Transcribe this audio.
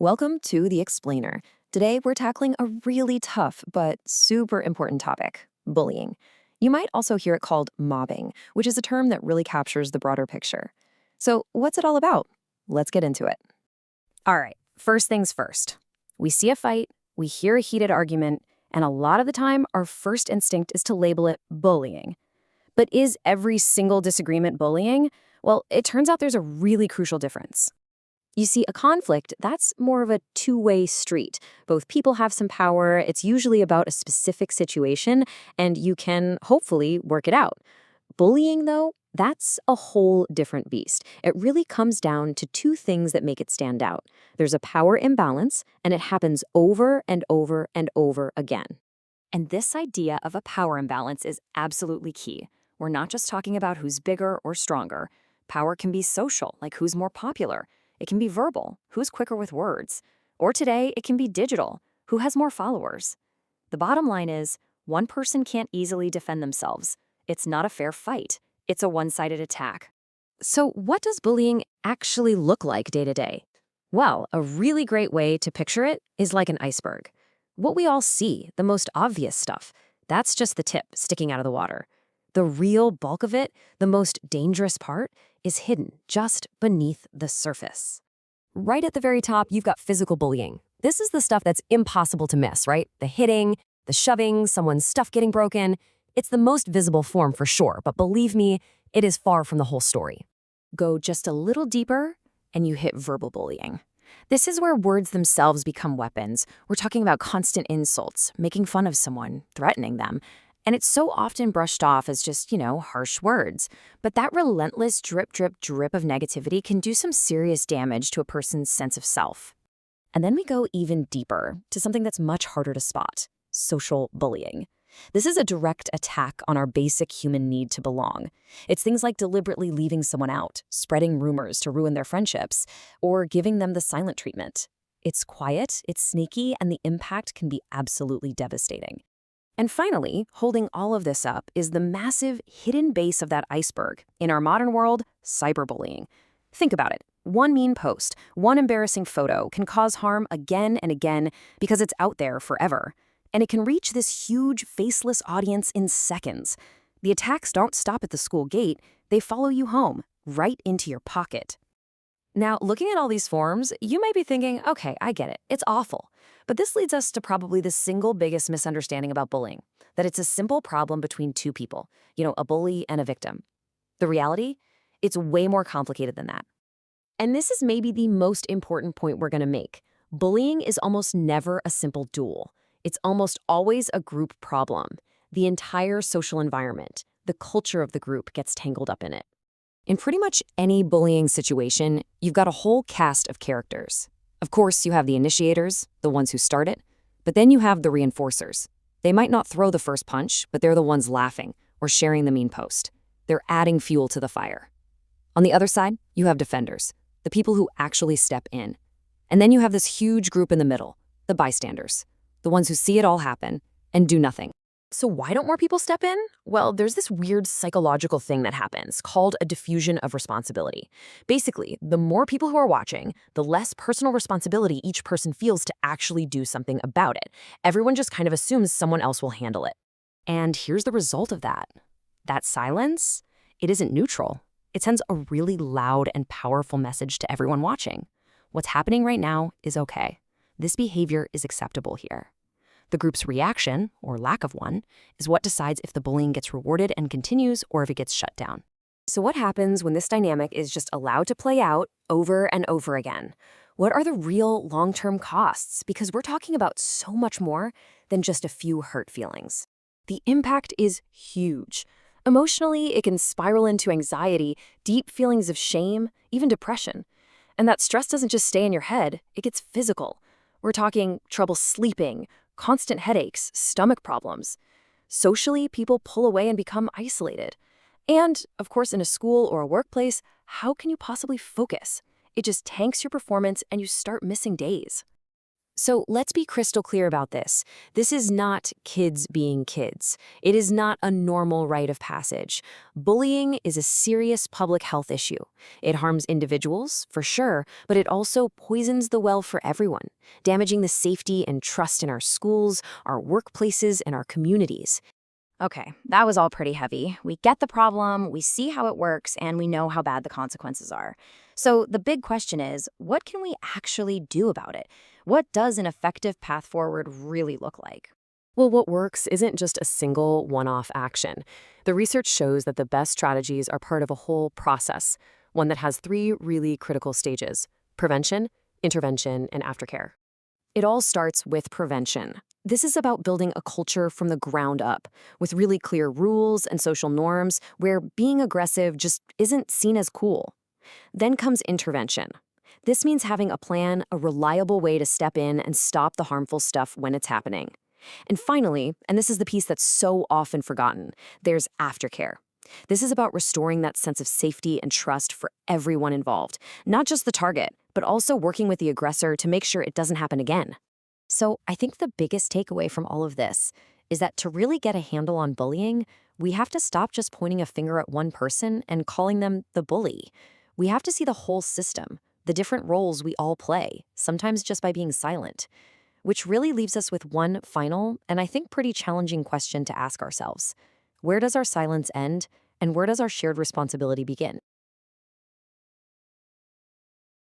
Welcome to The Explainer. Today, we're tackling a really tough but super important topic, bullying. You might also hear it called mobbing, which is a term that really captures the broader picture. So, what's it all about? Let's get into it. All right, first things first. We see a fight, we hear a heated argument, and a lot of the time, our first instinct is to label it bullying. But is every single disagreement bullying? Well, it turns out there's a really crucial difference. You see, a conflict, that's more of a two-way street. Both people have some power, it's usually about a specific situation, and you can hopefully work it out. Bullying, though, that's a whole different beast. It really comes down to two things that make it stand out. There's a power imbalance, and it happens over and over and over again. And this idea of a power imbalance is absolutely key. We're not just talking about who's bigger or stronger. Power can be social, like who's more popular. It can be verbal, who's quicker with words. Or today, it can be digital, who has more followers. The bottom line is, one person can't easily defend themselves. It's not a fair fight. It's a one-sided attack. So what does bullying actually look like day to day? Well, a really great way to picture it is like an iceberg. What we all see, the most obvious stuff, that's just the tip sticking out of the water. The real bulk of it, the most dangerous part, is hidden just beneath the surface. Right at the very top, you've got physical bullying. This is the stuff that's impossible to miss, right? The hitting, the shoving, someone's stuff getting broken. It's the most visible form for sure, but believe me, it is far from the whole story. Go just a little deeper, and you hit verbal bullying. This is where words themselves become weapons. We're talking about constant insults, making fun of someone, threatening them. And it's so often brushed off as just, harsh words. But that relentless drip, drip, drip of negativity can do some serious damage to a person's sense of self. And then we go even deeper to something that's much harder to spot, social bullying. This is a direct attack on our basic human need to belong. It's things like deliberately leaving someone out, spreading rumors to ruin their friendships, or giving them the silent treatment. It's quiet, it's sneaky, and the impact can be absolutely devastating. And finally, holding all of this up is the massive hidden base of that iceberg. In our modern world, cyberbullying. Think about it. One mean post, one embarrassing photo can cause harm again and again because it's out there forever. And it can reach this huge, faceless audience in seconds. The attacks don't stop at the school gate. They follow you home, right into your pocket. Now, looking at all these forms, you might be thinking, okay, I get it. It's awful. But this leads us to probably the single biggest misunderstanding about bullying, that it's a simple problem between two people, a bully and a victim. The reality? It's way more complicated than that. And this is maybe the most important point we're going to make. Bullying is almost never a simple duel. It's almost always a group problem. The entire social environment, the culture of the group gets tangled up in it. In pretty much any bullying situation, you've got a whole cast of characters. Of course, you have the initiators, the ones who start it, but then you have the reinforcers. They might not throw the first punch, but they're the ones laughing or sharing the mean post. They're adding fuel to the fire. On the other side, you have defenders, the people who actually step in. And then you have this huge group in the middle, the bystanders, the ones who see it all happen and do nothing. So why don't more people step in? Well, there's this weird psychological thing that happens called a diffusion of responsibility. Basically, the more people who are watching, the less personal responsibility each person feels to actually do something about it. Everyone just kind of assumes someone else will handle it. And here's the result of that. That silence, it isn't neutral. It sends a really loud and powerful message to everyone watching. What's happening right now is okay. This behavior is acceptable here. The group's reaction, or lack of one, is what decides if the bullying gets rewarded and continues or if it gets shut down. So what happens when this dynamic is just allowed to play out over and over again? What are the real long-term costs? Because we're talking about so much more than just a few hurt feelings. The impact is huge. Emotionally, it can spiral into anxiety, deep feelings of shame, even depression. And that stress doesn't just stay in your head, it gets physical. We're talking trouble sleeping, constant headaches, stomach problems. Socially, people pull away and become isolated. And, of course, in a school or a workplace, how can you possibly focus? It just tanks your performance and you start missing days. So let's be crystal clear about this. This is not kids being kids. It is not a normal rite of passage. Bullying is a serious public health issue. It harms individuals, for sure, but it also poisons the well for everyone, damaging the safety and trust in our schools, our workplaces, and our communities. Okay, that was all pretty heavy. We get the problem, we see how it works, and we know how bad the consequences are. So the big question is, what can we actually do about it? What does an effective path forward really look like? Well, what works isn't just a single one-off action. The research shows that the best strategies are part of a whole process, one that has three really critical stages: prevention, intervention, and aftercare. It all starts with prevention. This is about building a culture from the ground up, with really clear rules and social norms where being aggressive just isn't seen as cool. Then comes intervention. This means having a plan, a reliable way to step in and stop the harmful stuff when it's happening. And finally, and this is the piece that's so often forgotten, there's aftercare. This is about restoring that sense of safety and trust for everyone involved, not just the target, but also working with the aggressor to make sure it doesn't happen again. So I think the biggest takeaway from all of this is that to really get a handle on bullying, we have to stop just pointing a finger at one person and calling them the bully. We have to see the whole system, the different roles we all play, sometimes just by being silent. Which really leaves us with one final, and I think pretty challenging question to ask ourselves. Where does our silence end, and where does our shared responsibility begin?